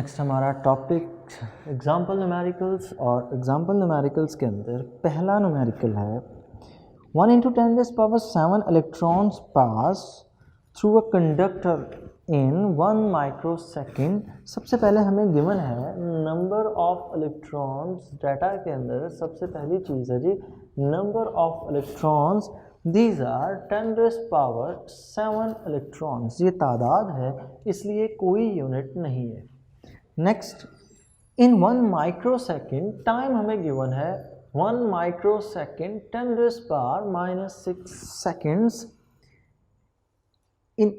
Next हमारा topic example numericals, और example numericals के अंदर पहला न्यूमेरिकल है 1 × 10⁻7 electrons pass through a conductor in 1 microsecond. सबसे पहले हमें गिवन है नंबर ऑफ इलेक्ट्रॉन्स। डाटा के अंदर सबसे पहली चीज़ है जी number of electrons. These are 10⁻7 electrons. ये तादाद है इसलिए कोई यूनिट नहीं है। नेक्स्ट, इन 1 माइक्रोसेकेंड टाइम हमें गिवन है 1 microsecond 10⁻⁻6 seconds. In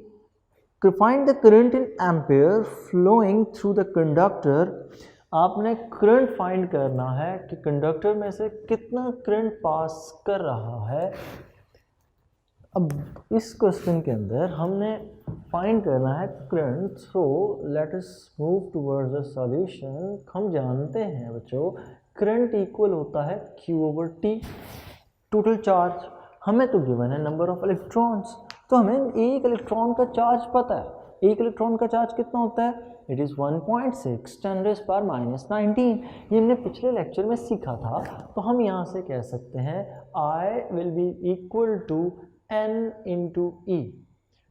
find the current in ampere flowing through the conductor. आपने करंट फाइंड करना है कि कंडक्टर में से कितना करंट पास कर रहा है। अब इस क्वेश्चन के अंदर हमने फाइंड करना है current. So let us move towards the solution. हम जानते हैं बच्चों करंट इक्वल होता है Q/T। टोटल चार्ज हमें तो गिवन है नंबर ऑफ इलेक्ट्रॉन्स, तो हमें एक इलेक्ट्रॉन का चार्ज पता है। एक इलेक्ट्रॉन का चार्ज कितना होता है? It is 1.6 10⁻⁻19। ये हमने पिछले लेक्चर में सीखा था। तो हम यहाँ से कह सकते हैं I will be equal to N into E,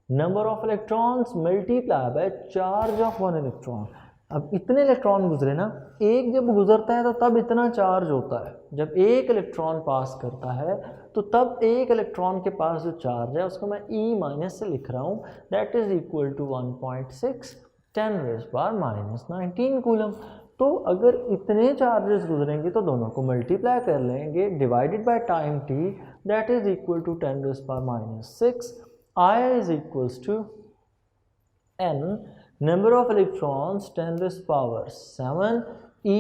number of electrons multiply by charge of 1 electron. अब इतने इलेक्ट्रॉन गुजरे ना, एक जब गुजरता है तो तब इतना चार्ज होता है। जब एक इलेक्ट्रॉन पास करता है तो तब एक इलेक्ट्रॉन के पास जो चार्ज है उसको मैं E माइनस से लिख रहा हूँ, that is equal to 1.6 10⁻⁻19 coulomb. तो अगर इतने चार्जेस गुजरेंगे तो दोनों को मल्टीप्लाई कर लेंगे divided by time t, that is equal to 10⁻⁻6। I is equals to N, number of electrons 10⁻⁷, E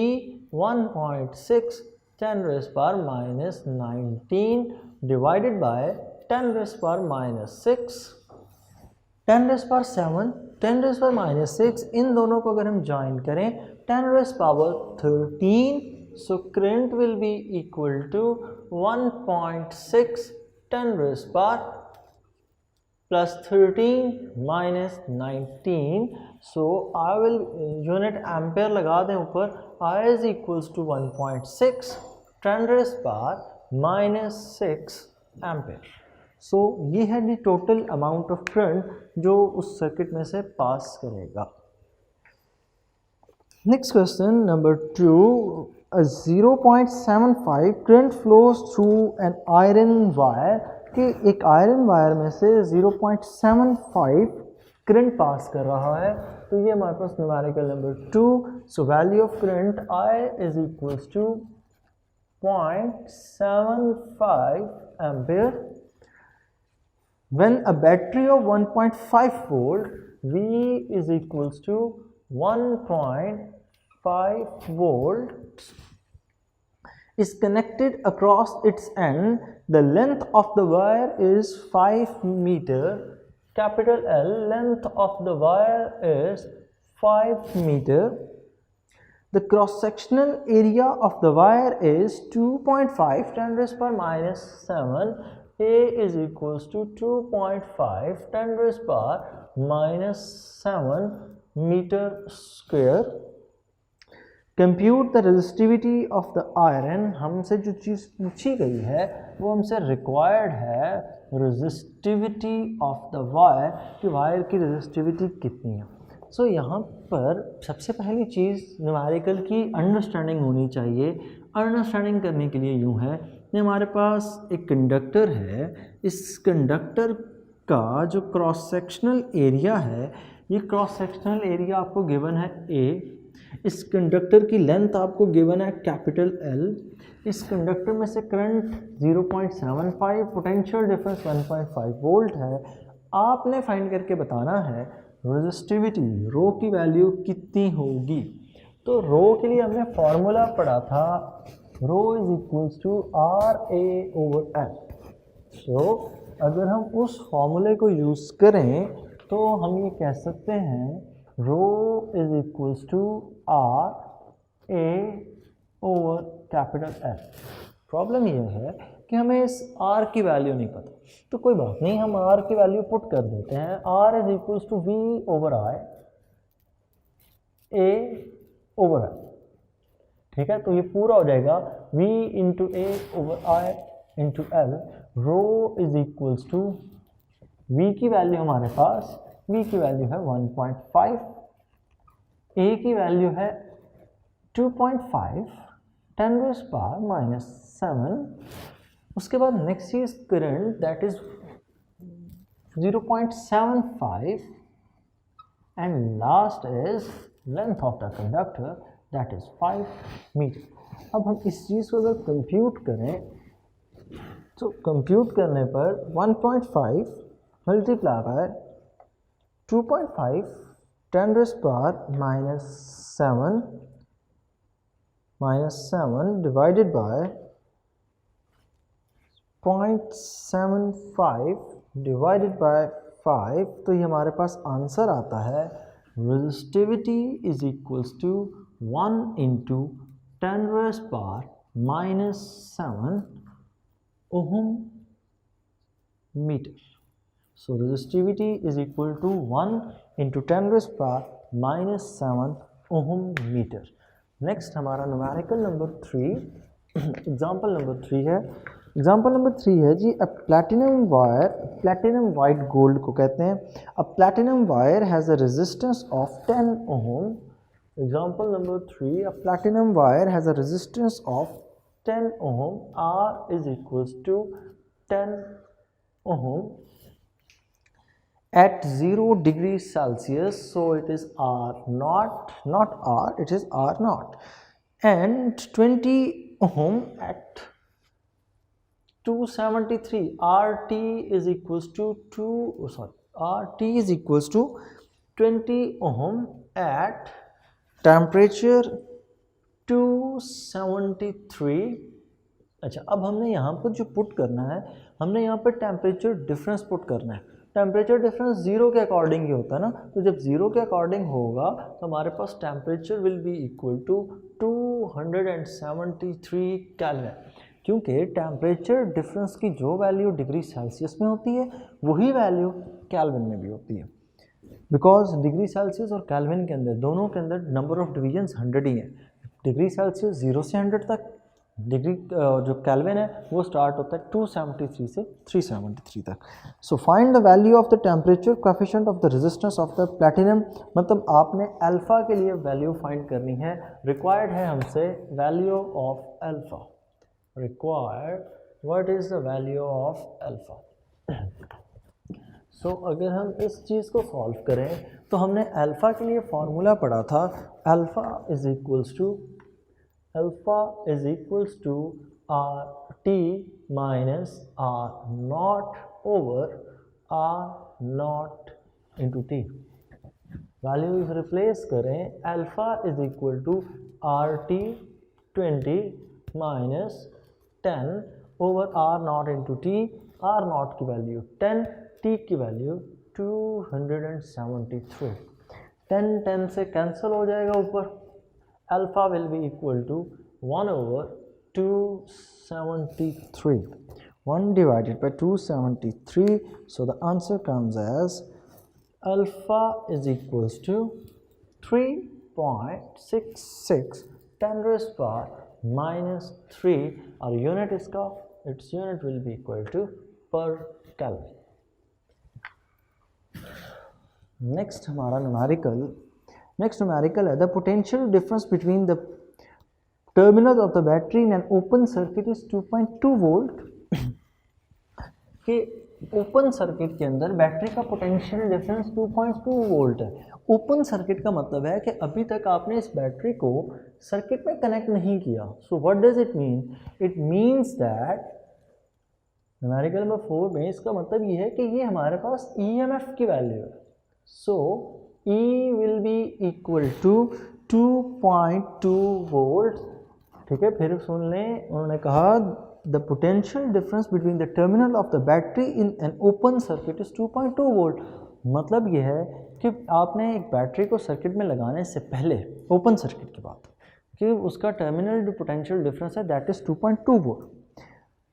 1.6 10⁻⁻19 divided by 10⁻⁻6। 10⁻⁷, 10⁻⁻6 इन दोनों को अगर हम ज्वाइन करें 10⁻13, so current will be equal to 1.6 10⁻+13 so I will unit ampere लगा दें ऊपर। I is equals to 1.6 10⁻⁻6 ampere. So ये है the total amount of current जो उस सर्किट में से पास करेगा। Next question number 2, 0.75 current flows through an iron wire. कि एक आयरन वायर में से 0.75 करंट पास कर रहा है। तो ये हमारे पास numerical number 2। So value of current I is equals to 0.75 ampere. When a battery of 1.5 volt, V is equals to 1.5 volts is connected across its end, the length of the wire is 5 meter. Capital L, length of the wire is 5 meter. The cross-sectional area of the wire is 2.5 10⁻⁻7. A is equals to 2.5 10⁻⁻7 meter square. Compute the resistivity of the iron. हमसे जो चीज़ पूछी गई है वो हमसे required है resistivity of the wire, कि wire की रेजिस्टिविटी कितनी है। सो यहाँ पर सबसे पहली चीज़ न्यूमेरिकल की अंडरस्टैंडिंग होनी चाहिए। अंडरस्टैंडिंग करने के लिए यूँ है कि हमारे पास एक कंडक्टर है। इस कंडक्टर का जो क्रॉस सेक्शनल एरिया है, ये क्रॉस सेक्शनल एरिया आपको गिवन है A। इस कंडक्टर की लेंथ आपको गिवन है कैपिटल L। इस कंडक्टर में से करंट 0.75, पोटेंशियल डिफरेंस 1.5 वोल्ट है। आपने फाइंड करके बताना है रेजिस्टिविटी रो की वैल्यू कितनी होगी। तो रो के लिए हमने फॉर्मूला पढ़ा था, रो इज इक्वल्स टू RA/F। सो अगर हम उस फॉर्मूले को यूज़ करें तो हम ये कह सकते हैं rho is equals to RA/F। Problem ये है कि हमें इस R की वैल्यू नहीं पता, तो कोई बात नहीं, हम R की वैल्यू पुट कर देते हैं। R is equals to V/I A over I, ठीक है। तो ये पूरा हो जाएगा V into A over I into L, rho is equals to V की वैल्यू हमारे पास, V की वैल्यू है 1.5, A की वैल्यू है 2.5, 10 रेज़ पावर माइनस 7। उसके बाद नेक्स्ट चीज current that is 0.75 and last is length of the conductor that is 5 metre. अब हम इस चीज़ को अगर कंप्यूट करें तो कंप्यूट करने पर 1.5 multiply by 2.5 10 raise power minus 7 divided by 0.75 divided by 5, तो ये हमारे पास आंसर आता है resistivity is equals to 1 into 10 raise power minus 7 ohm metre. So resistivity is equal to 1 into 10 raise power minus 7 ohm metre. Next हमारा numerical number 3, example number 3 है। Example number 3 है जी, a platinum wire, platinum white gold को कहते हैं। A platinum wire has a resistance of 10 ohm. Example number 3, a platinum wire has a resistance of 10 ohm, R is equals to 10 ohm at 0 degrees Celsius, so it is R naught, not R, it is R naught, and 20 ohm at 273, RT is equals to RT is equals to 20 ohm at temperature 273। अच्छा, अब हमने यहाँ पर जो put करना है, हमने यहाँ पर टेम्परेचर डिफरेंस पुट करना है। टेम्परेचर डिफरेंस जीरो के अकॉर्डिंग ही होता है ना, तो जब जीरो के अकॉर्डिंग होगा तो हमारे पास temperature will be equal to 273 kelvin, क्योंकि टेम्परेचर डिफरेंस की जो वैल्यू डिग्री सेल्सियस में होती है वही वैल्यू केल्विन में भी होती है, बिकॉज डिग्री सेल्सियस और केल्विन के अंदर दोनों के अंदर नंबर ऑफ डिवीजन्स 100 ही है। डिग्री सेल्सियस 0 से 100 तक, डिग्री जो केल्विन है वो स्टार्ट होता है 273 से 373 तक। So find the value of the temperature coefficient of the resistance of the platinum, मतलब आपने अल्फा के लिए वैल्यू फाइंड करनी है। रिक्वायर्ड है हमसे value of alpha, required what is the value of alpha. So अगर हम इस चीज़ को सॉल्व करें तो हमने अल्फा के लिए फॉर्मूला पढ़ा था, alpha is equals to RT minus R not over R not into T। Values replace करें, alpha is equal to RT 20 minus 10 over R not into T। R not की value 10, T की value 273। 10 से cancel हो जाएगा ऊपर, alpha will be equal to 1 over 273, 1 divided by 273, so the answer comes as alpha is equals to 3.66 10 raised power minus 3, और unit इसका, its unit will be equal to per Kelvin। Next हमारा numerical है, the potential difference between the terminal of the battery in an open circuit is 2.2 volt. कि open circuit के अंदर battery का potential difference 2.2 volt है। Open circuit का मतलब है कि अभी तक आपने इस बैटरी को सर्किट में कनेक्ट नहीं किया। So what does it mean? It means that numerical number 4 में इसका मतलब ये है कि ये हमारे पास EMF की वैल्यू है। So E will be equal to 2.2 volt. ठीक है, फिर सुन लें, उन्होंने कहा the potential difference between the terminal of the battery in an open circuit is 2.2 volt. मतलब यह है कि आपने एक बैटरी को सर्किट में लगाने से पहले, ओपन सर्किट की बात, कि उसका टर्मिनल जो पोटेंशियल डिफरेंस है दैट इज 2.2 वोल्ट।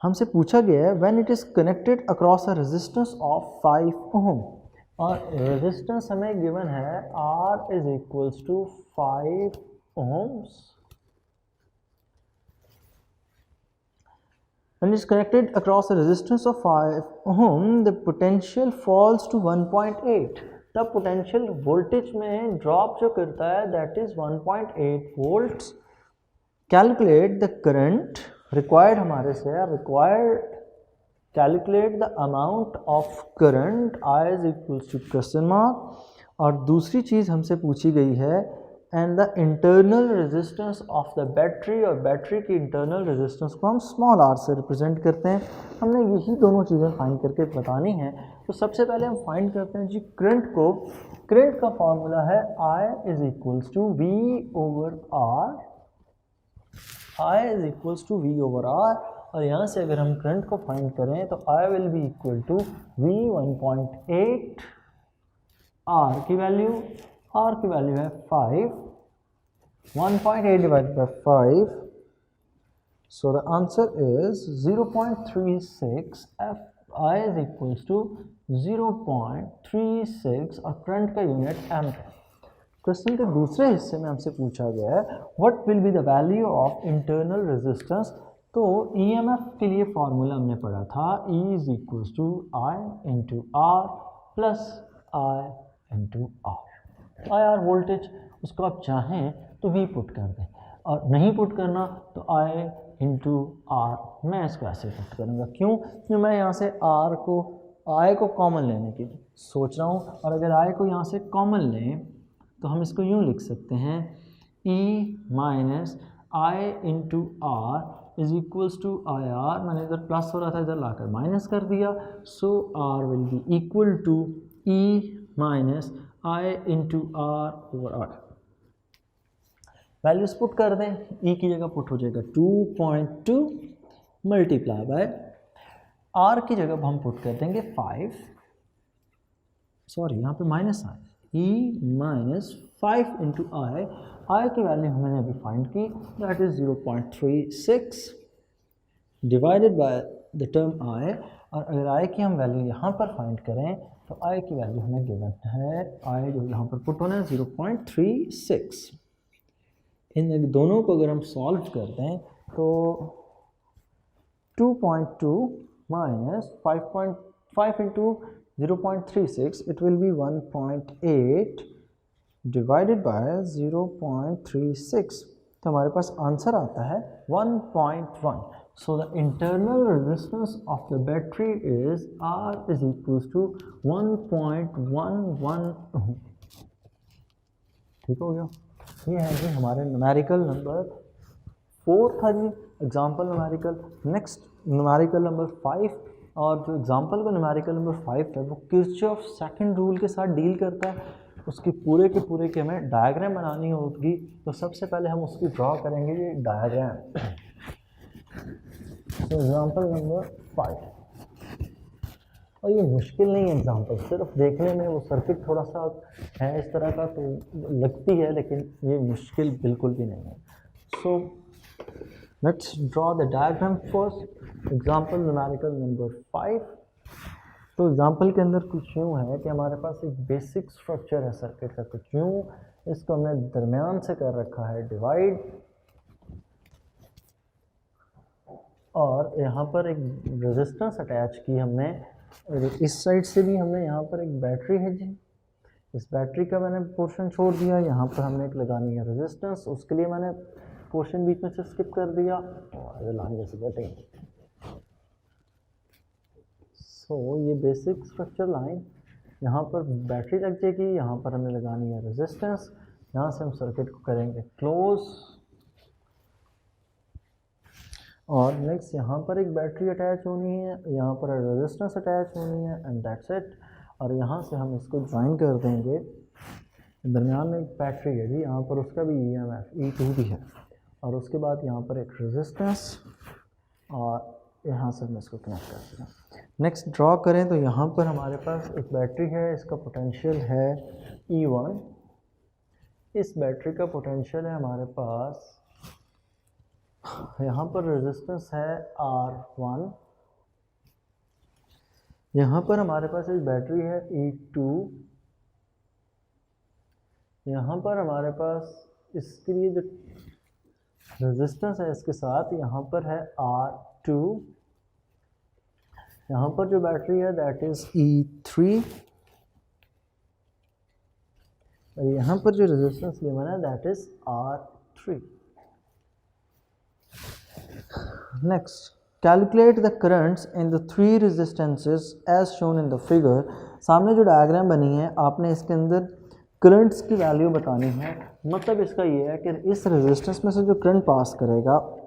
हमसे पूछा गया है when it is connected across a resistance of 5 ohm, और रेजिस्टेंस हमें गिवन है R is equals to 5 ohms and is connected across a resistance of 5 ohm. The potential falls to 1.8. तब potential voltage में drop जो करता है that is 1.8 volts. Calculate the current required हमारे से required calculate the amount of current I is equals to question mark. और दूसरी चीज़ हमसे पूछी गई है and the internal resistance of the battery, और बैटरी की इंटरनल रेजिस्टेंस को हम स्मॉल आर से रिप्रेजेंट करते हैं. हमने यही दोनों चीज़ें फाइंड करके बतानी हैं. तो सबसे पहले हम फाइंड करते हैं जी करंट को. करंट का फॉर्मूला है I is equals to V over R. I is equals to V over R. और यहाँ से अगर हम करंट को फाइंड करें तो I will be equal to V 1.8, R की वैल्यू है 5, 1.8 divided by 5, so the answer is 0.36. I is equals to 0.36 और करंट का यूनिट एम्प. क्वेश्चन के दूसरे हिस्से में हमसे पूछा गया है what will be the value of internal resistance. तो EMF के लिए फॉर्मूला हमने पढ़ा था E is equals to I into R plus I into R. IR voltage उसको आप चाहें तो V पुट कर दें और नहीं पुट करना तो I इंटू आर. मैं इसको ऐसे पुट करूँगा. क्यों मैं यहाँ से I को कॉमन लेने की सोच रहा हूँ. और अगर I को यहाँ से कॉमन लें तो हम इसको यूँ लिख सकते हैं E minus I into R is equals to I R. मैंने इधर प्लस हो रहा था इधर लाकर माइनस कर दिया. So R will be equal to E minus I into R over R. Values put कर दें. E की जगह पुट हो जाएगा 2.2 मल्टीप्लाई बाय R की जगह हम पुट कर देंगे 5. सॉरी यहाँ पे माइनस आए. E माइनस 5 इंटू I की वैल्यू हमने अभी फाइंड की that is 0.36 divided by the term I. और अगर I की हम वैल्यू यहाँ पर फाइंड करें तो I की वैल्यू हमें गिवन है I जो यहाँ पर पुट होना है 0.36. इन दोनों को अगर हम सॉल्व करते हैं तो 2.2 minus 5 into 0.36 it will B 1.8 divided by 0.36. तो हमारे पास आंसर आता है 1.1. So the internal resistance of the battery is R is equals to 1.11 ohm. ठीक हो गया. ये है जी हमारे न्यूमेरिकल नंबर 4 था जी example numerical. Next numerical number 5. और जो एग्जाम्पल का न्यूमेरिकल नंबर 5 है वो किर्चॉफ सेकंड रूल के साथ डील करता है. उसकी पूरे के हमें डायग्राम बनानी होगी. तो सबसे पहले हम उसकी ड्रॉ करेंगे ये डायग्राम. Example number 5. और ये मुश्किल नहीं है एग्जाम्पल, सिर्फ देखने में वो सर्किट थोड़ा सा है इस तरह का तो लगती है लेकिन ये मुश्किल बिल्कुल भी नहीं है. So let's draw the diagram first. Example numerical number 5. तो एग्जाम्पल के अंदर कुछ यूँ है कि हमारे पास एक बेसिक स्ट्रक्चर है सर्किट का कुछ यूँ. इसको हमने दरमियान से कर रखा है डिवाइड. और यहाँ पर एक रेजिस्टेंस अटैच की हमने. इस साइड से भी हमने यहाँ पर एक बैटरी है जी. इस बैटरी का मैंने पोर्शन छोड़ दिया. यहाँ पर हमने एक लगानी है रेजिस्टेंस. उसके लिए मैंने पोर्शन बीच में से स्किप कर दिया और लाइन जैसे बैठेंगे. सो ये बेसिक स्ट्रक्चर लाइन. यहाँ पर बैटरी लग जाएगी. यहाँ पर हमें लगानी है रेजिस्टेंस. यहाँ से हम सर्किट को करेंगे क्लोज. और नेक्स्ट यहाँ पर एक बैटरी अटैच होनी है. यहाँ पर रेजिस्टेंस अटैच होनी है एंड दैट्स इट. और यहाँ से हम इसको ज्वाइन कर देंगे. दरमियान में एक बैटरी है जी. यहाँ पर उसका भी EMF E2 भी है. और उसके बाद यहाँ पर एक रेजिस्टेंस और यहाँ से हम इसको कनेक्ट करते हैं. नेक्स्ट ड्रॉ करें तो यहाँ पर हमारे पास एक बैटरी है. इसका पोटेंशियल है E1. इस बैटरी का पोटेंशियल है हमारे पास. यहाँ पर रेजिस्टेंस है R1. यहाँ पर हमारे पास एक बैटरी है E2, यहाँ पर हमारे पास इसके लिए जो रेजिस्टेंस है इसके साथ यहाँ पर है R2, यहाँ पर जो बैटरी है दैट इज E3, और यहाँ पर जो रेजिस्टेंस गिवन है that is R3। Next, calculate the currents in the three resistances as shown in the figure. सामने जो डायग्राम बनी है आपने इसके अंदर करंट्स की वैल्यू बतानी है। मतलब इसका ये है कि इस रेजिस्टेंस में से जो करंट पास करेगा,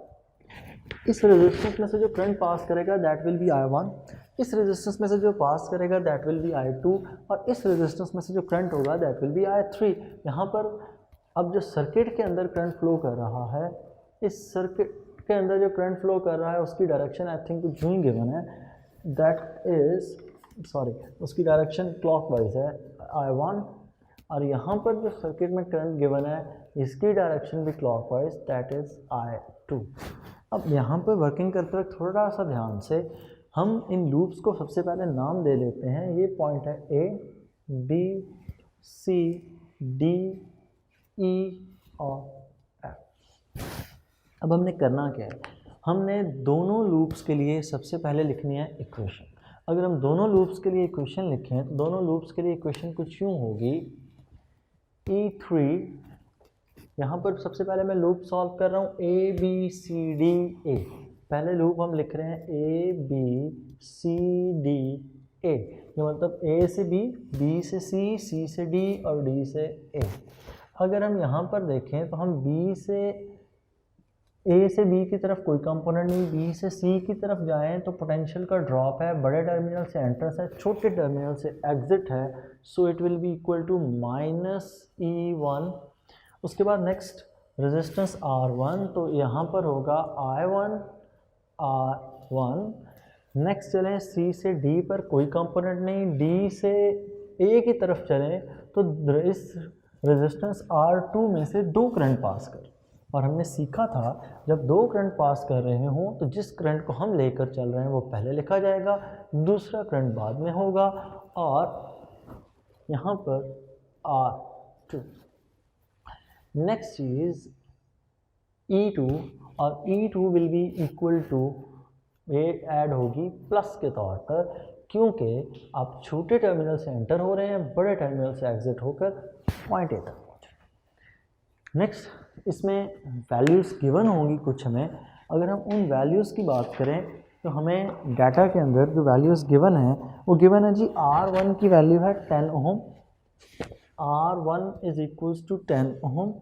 इस रेजिस्टेंस में से जो करंट पास करेगा दैट विल बी I1, इस रेजिस्टेंस में से जो पास करेगा दैट विल बी I2, और इस रेजिस्टेंस में से जो करंट होगा दैट विल बी I3। यहाँ पर अब जो सर्किट के अंदर करंट फ्लो कर रहा है, इस सर्किट के अंदर जो करंट फ्लो कर रहा है उसकी डायरेक्शन आई थिंक जो ही गिवन है दैट इज उसकी डायरेक्शन क्लॉकवाइज है I1, और यहाँ पर जो सर्किट में करंट गिवन है इसकी डायरेक्शन भी क्लॉकवाइज दैट इज I2। अब यहाँ पर वर्किंग करते वक्त थोड़ा सा ध्यान से हम इन लूप्स को सबसे पहले नाम दे लेते हैं। ये पॉइंट है A, B, C, D, E और F। अब हमने करना क्या है, हमने दोनों लूप्स के लिए सबसे पहले लिखनी है इक्वेशन। अगर हम दोनों लूप्स के लिए इक्वेशन लिखें तो दोनों लूप्स के लिए इक्वेशन कुछ यूँ होगी, E3, यहाँ पर सबसे पहले मैं लूप सॉल्व कर रहा हूँ A B C D A। पहले लूप हम लिख रहे हैं A B C D A, ये मतलब A से B, B से C, C से D और D से A। अगर हम यहाँ पर देखें तो हम B से A से B की तरफ कोई कंपोनेंट नहीं, B से C की तरफ जाएं तो पोटेंशियल का ड्रॉप है, बड़े टर्मिनल से एंट्रेंस है, छोटे टर्मिनल से एग्जिट है, so it will be equal to -E1। उसके बाद नेक्स्ट रेजिस्टेंस R1, तो यहाँ पर होगा I1 R1। नेक्स्ट चलें C से D पर कोई कंपोनेंट नहीं, D से A की तरफ चलें तो इस रेजिस्टेंस R2 में से दो करंट पास कर, और हमने सीखा था जब दो करंट पास कर रहे हों तो जिस करंट को हम लेकर चल रहे हैं वो पहले लिखा जाएगा, दूसरा करंट बाद में होगा, और यहाँ पर R2। नेक्स्ट चीज़ E2, और E2 will be equal to, ये ऐड होगी प्लस के तौर पर, क्योंकि आप छोटे टर्मिनल से एंटर हो रहे हैं, बड़े टर्मिनल से एग्जिट होकर पॉइंट ए तक। नेक्स्ट इसमें वैल्यूज़ गिवन होंगी कुछ हमें। अगर हम उन वैल्यूज़ की बात करें तो हमें डाटा के अंदर जो वैल्यूज़ गिवन है वो गिवन है जी, R1 की वैल्यू है 10 ohm, R1 is equals to 10 ohm.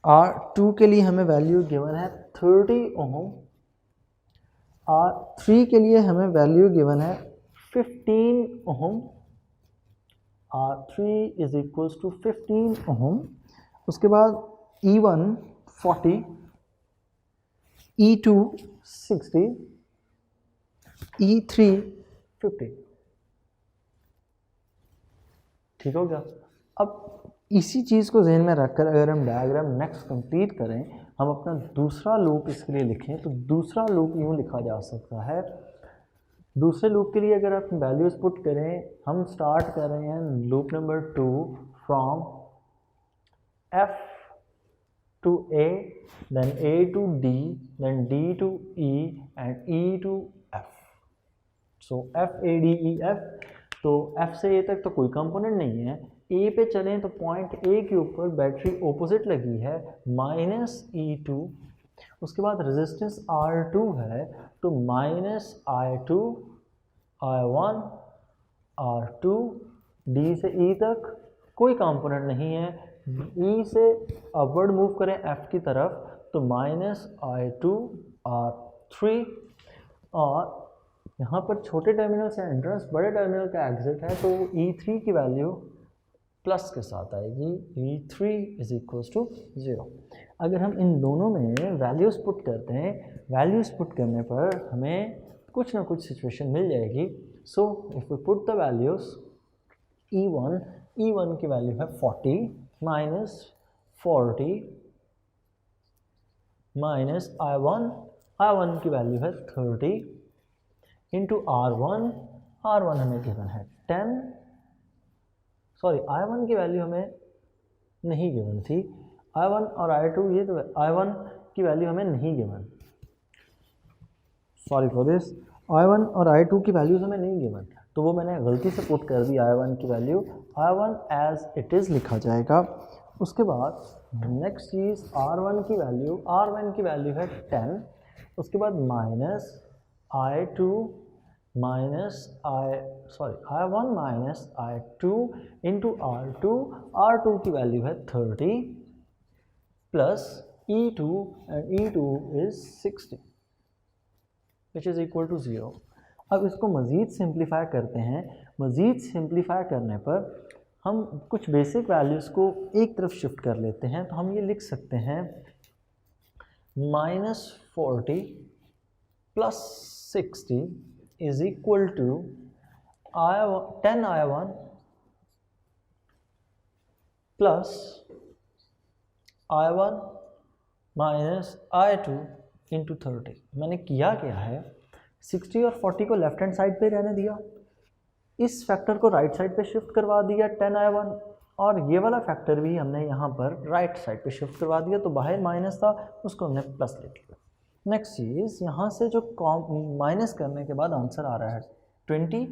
R2 के लिए हमें वैल्यू गिवन है 30 ओम। R3 के लिए हमें वैल्यू गिवन है 15 ओम। R3 इज इक्वल्स टू 15 ओम। उसके बाद E1 40, E2 60, E3 50। ठीक हो गया। अब इसी चीज़ को जहन में रखकर अगर हम डायग्राम नेक्स्ट कंप्लीट करें, हम अपना दूसरा लूप इसके लिए लिखें तो दूसरा लूप यूँ लिखा जा सकता है। दूसरे लूप के लिए अगर आप वैल्यूज़ पुट करें, हम स्टार्ट कर रहे हैं loop number 2 from F to A, then A to D, then D to E and E to F. So F A D E F, तो F से A तक तो कोई कंपोनेंट नहीं है। A पे चलें तो पॉइंट A के ऊपर बैटरी ऑपोजिट लगी है -E2। उसके बाद रेजिस्टेंस R2 है तो -I2 I1 R2, D से E तक कोई कंपोनेंट नहीं है। E से अपवर्ड मूव करें F की तरफ तो -I2 R3, और यहाँ पर छोटे टर्मिनल से एंट्रेंस, बड़े टर्मिनल का एग्जिट है तो E3 की वैल्यू प्लस के साथ आएगी, E3 इज इक्वल्स टू 0। अगर हम इन दोनों में वैल्यूज़ पुट करते हैं, वैल्यूज़ पुट करने पर हमें कुछ ना कुछ सिचुएशन मिल जाएगी। So if we put the values, E1 की वैल्यू है 40 -40 -I1 की वैल्यू है 30 इंटू R1 R1 हमें गिवन है 10, सॉरी I1 की वैल्यू हमें नहीं गिवन थी, I1 और I2, ये तो I1 की वैल्यू हमें नहीं given, sorry for this, I1 और I2 की वैल्यूज हमें नहीं गिवन, तो वो मैंने गलती से पुट कर दी I1 की value, I1 as it is लिखा जाएगा। उसके बाद नेक्स्ट चीज़ R1 की वैल्यू है 10, उसके बाद minus I1 minus I2 into R2 की वैल्यू है 30 plus E2 and E2 is 60 which is equal to 0। अब इसको मज़ीद सिंप्लीफाई करते हैं, मज़ीद सिंप्लीफाई करने पर हम कुछ बेसिक वैल्यूज़ को एक तरफ शिफ्ट कर लेते हैं, तो हम ये लिख सकते हैं -40 plus 60 is equal to 10I1 plus I1 minus I2 into 30। मैंने किया क्या है, 60 और 40 को लेफ्ट हैंड साइड पे रहने दिया, इस फैक्टर को राइट साइड पे शिफ्ट करवा दिया 10I1, और ये वाला फैक्टर भी हमने यहाँ पर राइट साइड पे शिफ्ट करवा दिया, तो बाहर माइनस था उसको हमने प्लस लिख लिया। नेक्स्ट चीज़, यहाँ से जो माइनस करने के बाद आंसर आ रहा है 20,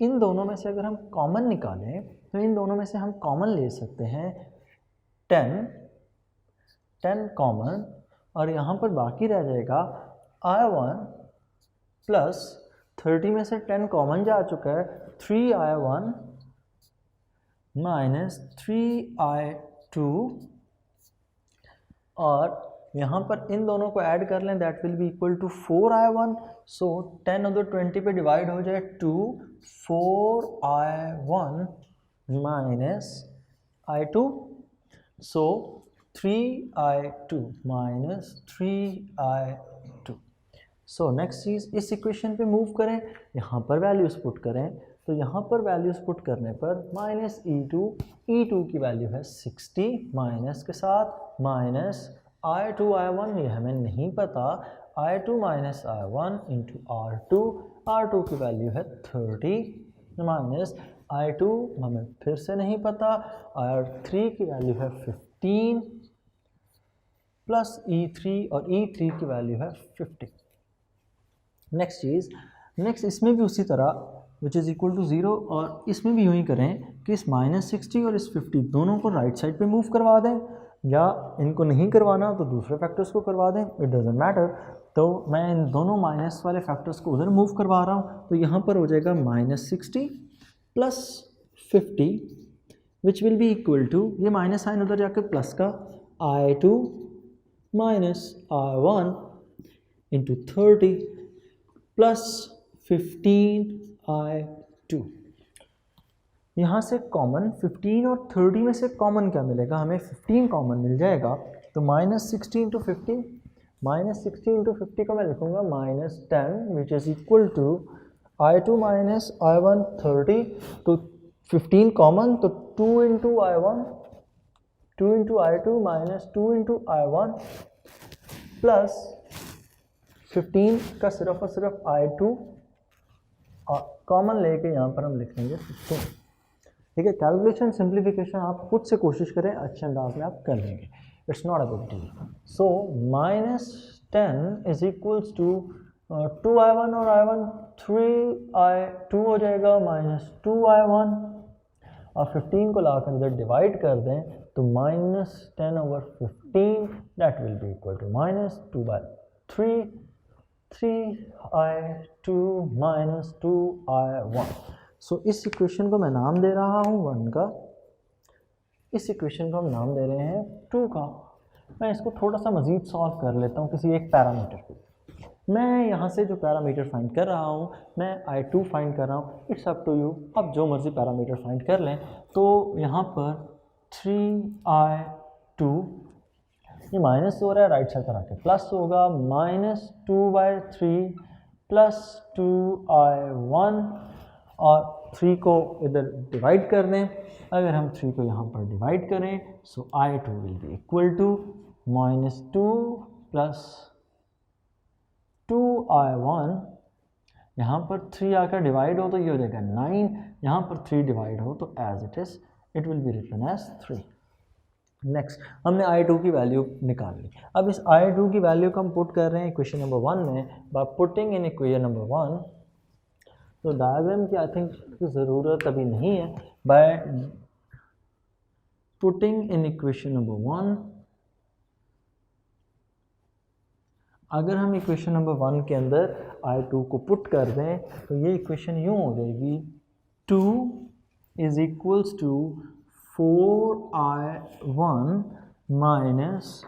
इन दोनों में से अगर हम कॉमन निकालें तो इन दोनों में से हम कॉमन ले सकते हैं 10 कॉमन, और यहाँ पर बाकी रह जाएगा I1 प्लस 30 में से 10 कॉमन जा चुका है, 3I1 माइनस 3I2, और यहाँ पर इन दोनों को ऐड कर लें, that will be equal to 4I1, so 10 उधर 20 पे डिवाइड हो जाए 2, 4I1 minus I2, so 3I2 minus 3I2। So next चीज़, इस इक्वेशन पे मूव करें, यहाँ पर वैल्यूज़ पुट करें, तो यहाँ पर वैल्यूज़ पुट करने पर माइनस E2 की वैल्यू है 60, माइनस के साथ माइनस I2 I1, ये हमें नहीं पता, I2 minus I1 into R2 की वैल्यू है 30, माइनस I2 हमें फिर से नहीं पता, R3 की वैल्यू है 15 प्लस E3, और E3 की वैल्यू है 50। नेक्स्ट चीज़, नेक्स्ट इसमें भी उसी तरह विच इज़ इक्वल टू 0, और इसमें भी यूँ ही करें कि इस -60 और इस 50 दोनों को राइट साइड पे मूव करवा दें, या इनको नहीं करवाना तो दूसरे फैक्टर्स को करवा दें, इट डजेंट मैटर। तो मैं इन दोनों माइनस वाले फैक्टर्स को उधर मूव करवा रहा हूँ, तो यहाँ पर हो जाएगा -60 plus 50 which will be equal to, ये माइनस साइन उधर जाकर प्लस का, I2 minus I1 into 30 plus 15I2। यहाँ से कॉमन 15 और 30 में से कॉमन क्या मिलेगा, हमें 15 कॉमन मिल जाएगा, तो -60 इंटू 50, -60 इंटू 50 को मैं लिखूँगा -10 which is equal to I2 minus I1 30, तो 15 कॉमन, तो 2 into I1, 2 into I2 minus 2 into I1 plus 15 का सिर्फ और सिर्फ I2 और कॉमन लेके यहाँ पर हम लिख लेंगे 15। ठीक है, कैलकुलेशन सिंप्लीफिकेशन आप खुद से कोशिश करें, अच्छे अंदाज में आप कर लेंगे, it's not a big deal. So -10 is equals to 2I1 और I1 3I2 हो जाएगा, -2I1, और 15 को लाकर इधर डिवाइड कर दें तो -10 over 15 that will be equal to -2/3, 3I2 minus 2I1। सो इस इक्वेशन को मैं नाम दे रहा हूँ 1 का, इस इक्वेशन को हम नाम दे रहे हैं 2 का। मैं इसको थोड़ा सा मज़ीद सॉल्व कर लेता हूँ किसी एक पैरामीटर को। मैं यहाँ से जो पैरामीटर फाइंड कर रहा हूँ, मैं I2 फाइंड कर रहा हूँ, इट्स अप टू यू, आप जो मर्ज़ी पैरामीटर फाइंड कर लें। तो यहाँ पर 3I2, ये माइनस हो रहा है, राइट साइड पर आके प्लस होगा, -2/3 प्लस 2I1, और 3 को इधर डिवाइड कर दें। अगर हम 3 को यहाँ पर डिवाइड करें, so I2 will be equal to -2 plus 2I1 यहाँ पर 3 आकर डिवाइड हो तो ये हो जाएगा 9, यहाँ पर 3 डिवाइड हो तो as it is it will be written as 3। Next हमने I2 की वैल्यू निकाल ली। अब इस I2 की वैल्यू को हम पुट कर रहे हैं इक्वेशन नंबर 1 में by putting in equation number 1। तो डायग्राम की आई थिंक ज़रूरत अभी नहीं है। By putting in equation number 1, अगर हम इक्वेशन नंबर 1 के अंदर I2 को पुट कर दें तो ये इक्वेशन यूँ हो जाएगी 2 is equals to 4I1 minus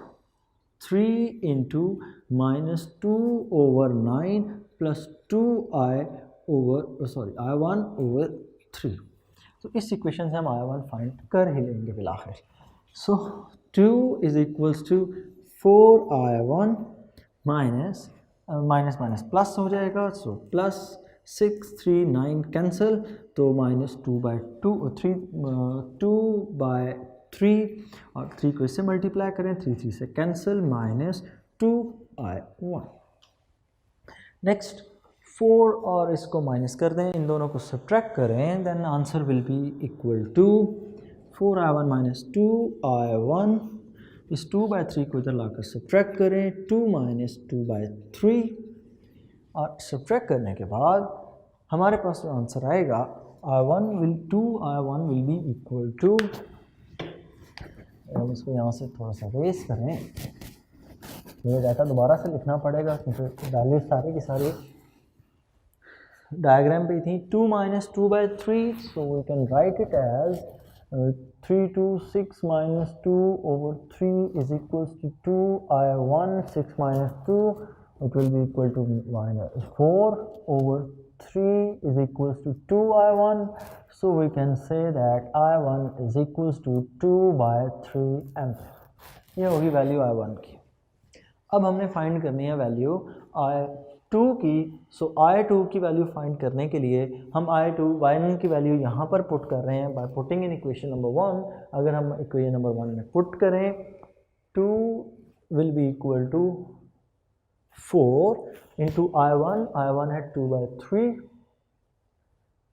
3 into minus 2/9 plus 2I1 over 3। तो इस इक्वेशन से हम I1 फाइंड कर ही लेंगे बिलाखिर। So 2 is equals to 4I1 minus minus plus हो जाएगा, सो प्लस 6 3 9 कैंसिल, तो माइनस 2/3 और 3 को इससे मल्टीप्लाई करें, 3 से कैंसिल, माइनस 2I1। नेक्स्ट 4 और इसको माइनस कर दें, इन दोनों को सब्ट्रैक्ट करें, then answer will be equal to 4I1 minus 2I1। इस 2/3 को इधर लाकर सब्ट्रैक्ट करें, 2 माइनस 2/3 और सब्ट्रैक्ट करने के बाद हमारे पास जो आंसर आएगा I1 will be equal to, हम इसको यहाँ से थोड़ा सा रेस करें, ये डाटा दोबारा से लिखना पड़ेगा क्योंकि वैल्यू सारी की सारी डायग्राम पे थी। 2 minus 2/3, so we can write it as 3 to 6 minus 2 over 3 is equals to 2I1, 6 minus 2, it will be equal to minus 4 over 3 is equals to 2I1, so we can say that I1 is equals to 2/3 ampere। ये होगी value I1 की। अब हमने find करनी है value I2 की। सो I2 की value find करने के लिए हम Y1 की वैल्यू यहाँ पर पुट कर रहे हैं by putting in equation number 1। अगर हम इक्वेशन नंबर 1 में पुट करें, 2 will be equal to 4 into I1 है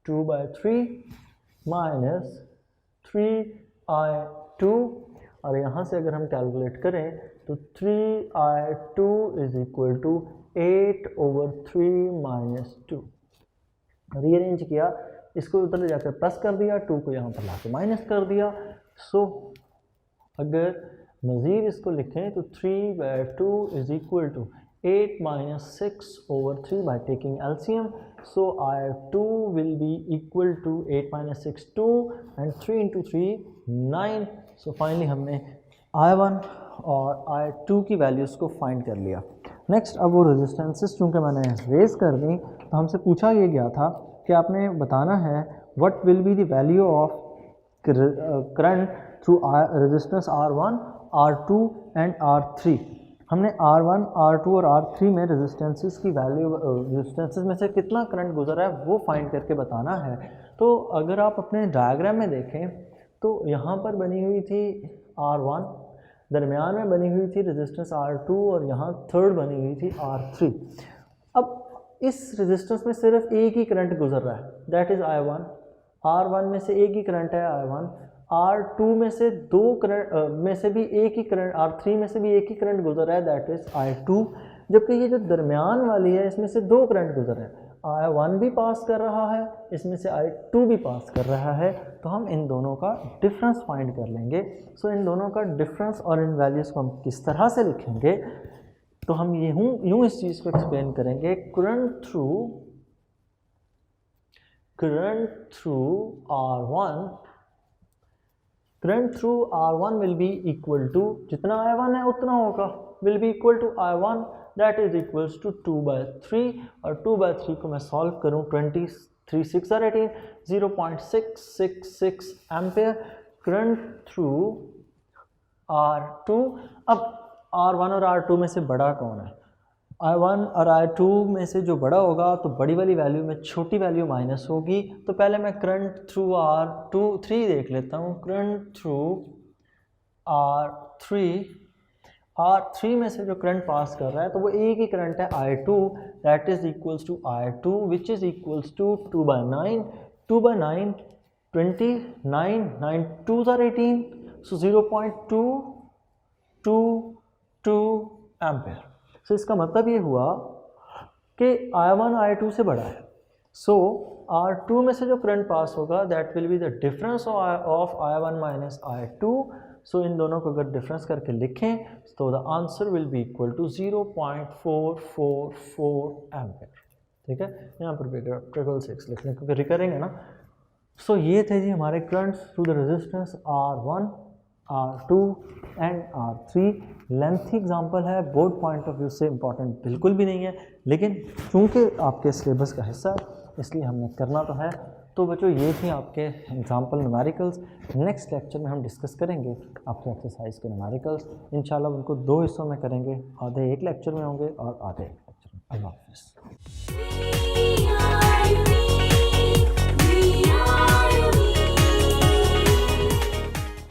2/3 माइनस 3I2, और यहाँ से अगर हम कैलकुलेट करें तो 3I2 is equal to 8/3 minus 2। Rearrange किया, इसको उधर ले जाकर प्लस कर दिया, 2 को यहाँ पर लाकर माइनस कर दिया। सो अगर मज़ीद इसको लिखें तो 3/2 is equal to 8 minus 6/3 by taking LCM. So I2 will be equal to 8 minus 6 2 and 3 into 3 9। सो फाइनली हमने I1 और I2 की वैल्यूज़ को फाइंड कर लिया। नेक्स्ट अब वो रेजिस्टेंसेस चूँकि मैंने रेज कर दी तो हमसे पूछा ये गया था कि आपने बताना है what will be the value of current through resistance R1, R2 and R3। हमने R1, R2 और R3 में रेजिस्टेंसेस की वैल्यू, रेजिस्टेंसेस में से कितना करंट गुजरा है वो फाइंड करके बताना है। तो अगर आप अपने डायग्राम में देखें तो यहाँ पर बनी हुई थी R1, दरमियान में बनी हुई थी रेजिस्टेंस R2 और यहाँ थर्ड बनी हुई थी R3। अब इस रेजिस्टेंस में सिर्फ एक ही करंट गुजर रहा है, दैट इज़ I1। R1 में से एक ही करंट है I1, R2 में से दो करंट में से भी एक ही करंट, R3 में से भी एक ही करंट गुजर रहा है, दैट इज़ I2। जबकि ये जो दरमियान वाली है इसमें से दो करंट गुजर रहे हैं, I1 भी पास कर रहा है, इसमें से I2 भी पास कर रहा है। तो हम इन दोनों का डिफरेंस फाइंड कर लेंगे। सो इन दोनों का डिफरेंस और इन वैल्यूज़ को हम किस तरह से लिखेंगे, तो हम यूँ इस चीज़ को एक्सप्लेन करेंगे। Current through R1 will be equal to, जितना I1 है उतना होगा, will be equal to I1 that is equals to 2/3, और 2/3 को मैं सॉल्व करूँ, 23 6 और 18, 0.666 एम्पेयर करंट थ्रू R2। अब R1 और R2 में से बड़ा कौन है? I1 और I2 में से जो बड़ा होगा तो बड़ी वाली वैल्यू में छोटी वैल्यू माइनस होगी। तो पहले मैं करंट थ्रू R3 देख लेता हूँ। करंट थ्रू R3 R3 में से जो करंट पास कर रहा है तो वो एक ही करंट है I2, that is equals to I2 which is equals to 2/9, 2/9 20, 9 9 2s are 18, so 0.222 ampere. So इसका मतलब ये हुआ कि I1 I2 से बड़ा है। सो R2 में से जो करंट पास होगा that will be the difference of I1 minus I2। So इन दोनों को अगर डिफरेंस करके लिखें तो the answer will be equal to 0.444 ampere. ठीक है, यहाँ पर भी 666 लिख लें क्योंकि रिकरिंग है ना। सो ये थे जी हमारे currents through the resistance R1, R2 and R3। Lengthy example है, बोर्ड पॉइंट ऑफ व्यू से इंपॉर्टेंट बिल्कुल भी नहीं है, लेकिन चूंकि आपके सिलेबस का हिस्सा है इसलिए हमने करना तो है। तो बच्चों ये थी आपके एग्जांपल न्यूमेरिकल्स। नेक्स्ट लेक्चर में हम डिस्कस करेंगे आपके एक्सरसाइज के न्यूमेरिकल्स। इंशाल्लाह उनको 2 हिस्सों में करेंगे, आधे एक लेक्चर में होंगे और आधे एक लेक्चर में। अल्लाह हाफ़िज़।